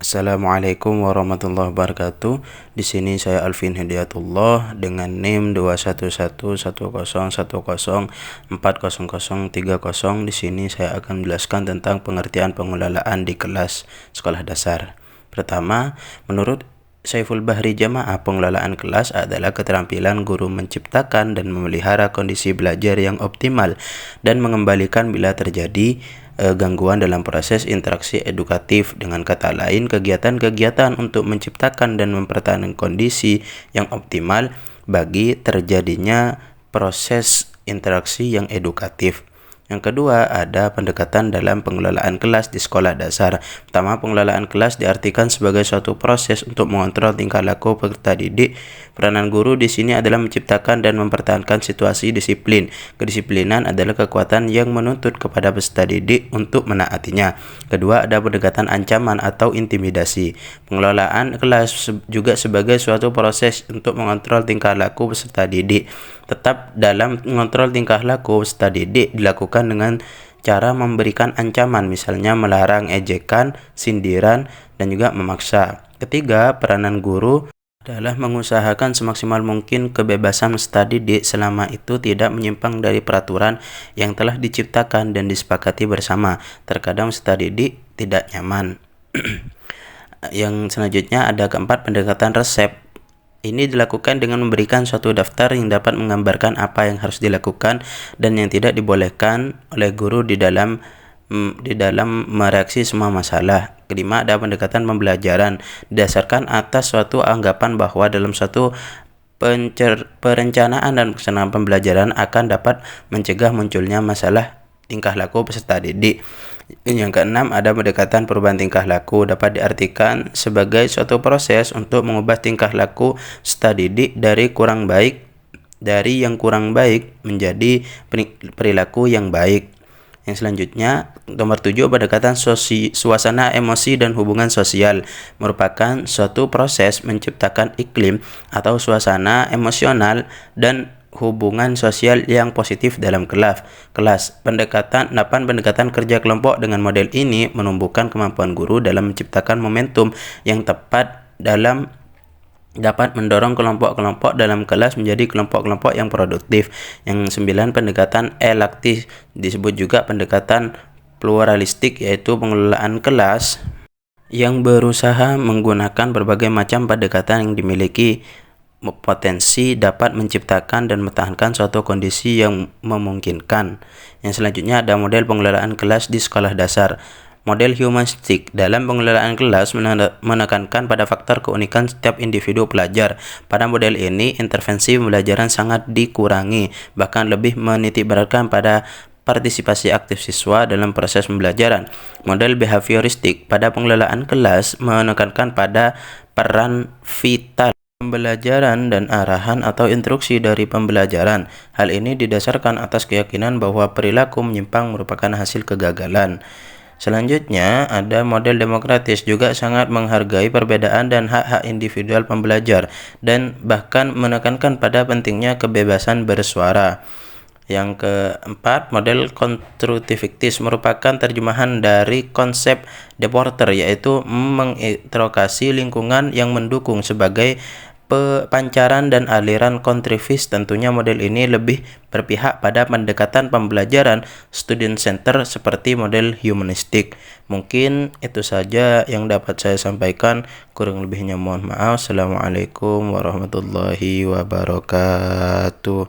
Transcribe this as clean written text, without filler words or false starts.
Assalamualaikum warahmatullahi wabarakatuh. Di sini saya Alvin Hidayatullah dengan NIM 21110104030. Di sini saya akan menjelaskan tentang pengertian pengelolaan di kelas sekolah dasar. Pertama, menurut Saiful Bahri Jamaah, pengelolaan kelas adalah keterampilan guru menciptakan dan memelihara kondisi belajar yang optimal dan mengembalikan bila terjadi gangguan dalam proses interaksi edukatif. Dengan kata lain, kegiatan-kegiatan untuk menciptakan dan mempertahankan kondisi yang optimal bagi terjadinya proses interaksi yang edukatif. Yang kedua, ada pendekatan dalam pengelolaan kelas di sekolah dasar. Pertama, pengelolaan kelas diartikan sebagai suatu proses untuk mengontrol tingkah laku peserta didik. Peranan guru di sini adalah menciptakan dan mempertahankan situasi disiplin. Kedisiplinan adalah kekuatan yang menuntut kepada peserta didik untuk menaatinya. Kedua, ada pendekatan ancaman atau intimidasi. Pengelolaan kelas juga sebagai suatu proses untuk mengontrol tingkah laku peserta didik. Tetap dalam mengontrol tingkah laku peserta didik dilakukan dengan cara memberikan ancaman, misalnya melarang ejekan, sindiran, dan juga memaksa. Ketiga, peranan guru adalah mengusahakan semaksimal mungkin kebebasan peserta didik selama itu tidak menyimpang dari peraturan yang telah diciptakan dan disepakati bersama. Terkadang peserta didik tidak nyaman. Yang selanjutnya ada keempat, pendekatan resep. Ini dilakukan dengan memberikan suatu daftar yang dapat menggambarkan apa yang harus dilakukan dan yang tidak dibolehkan oleh guru di dalam mereaksi semua masalah. Kelima, ada pendekatan pembelajaran didasarkan atas suatu anggapan bahwa dalam suatu perencanaan dan pelaksanaan pembelajaran akan dapat mencegah munculnya masalah tingkah laku peserta didik. Yang keenam, ada pendekatan perubahan tingkah laku, dapat diartikan sebagai suatu proses untuk mengubah tingkah laku peserta didik dari yang kurang baik menjadi perilaku yang baik. Yang selanjutnya, nomor 7, pendekatan suasana emosi dan hubungan sosial, merupakan suatu proses menciptakan iklim atau suasana emosional dan hubungan sosial yang positif dalam kelas. Pendekatan kerja kelompok dengan model ini menumbuhkan kemampuan guru dalam menciptakan momentum yang tepat dalam dapat mendorong kelompok-kelompok dalam kelas menjadi kelompok-kelompok yang produktif. Yang 9, pendekatan elaktif, disebut juga pendekatan pluralistik, yaitu pengelolaan kelas yang berusaha menggunakan berbagai macam pendekatan yang dimiliki potensi dapat menciptakan dan mempertahankan suatu kondisi yang memungkinkan. Yang selanjutnya ada model pengelolaan kelas di sekolah dasar. Model humanistik dalam pengelolaan kelas menekankan pada faktor keunikan setiap individu pelajar. Pada model ini, intervensi pembelajaran sangat dikurangi, bahkan lebih menitikberatkan pada partisipasi aktif siswa dalam proses pembelajaran. Model behavioristik pada pengelolaan kelas menekankan pada peran vital pembelajaran dan arahan atau instruksi dari pembelajaran. Hal ini didasarkan atas keyakinan bahwa perilaku menyimpang merupakan hasil kegagalan. Selanjutnya, ada model demokratis, juga sangat menghargai perbedaan dan hak-hak individual pembelajar dan bahkan menekankan pada pentingnya kebebasan bersuara. Yang keempat, model konstruktivistis merupakan terjemahan dari konsep Deporter, yaitu menginterogasi lingkungan yang mendukung sebagai pancaran dan aliran kontrivis. Tentunya model ini lebih berpihak pada pendekatan pembelajaran student center seperti model humanistik. Mungkin itu saja yang dapat saya sampaikan, kurang lebihnya mohon maaf. Assalamualaikum warahmatullahi wabarakatuh.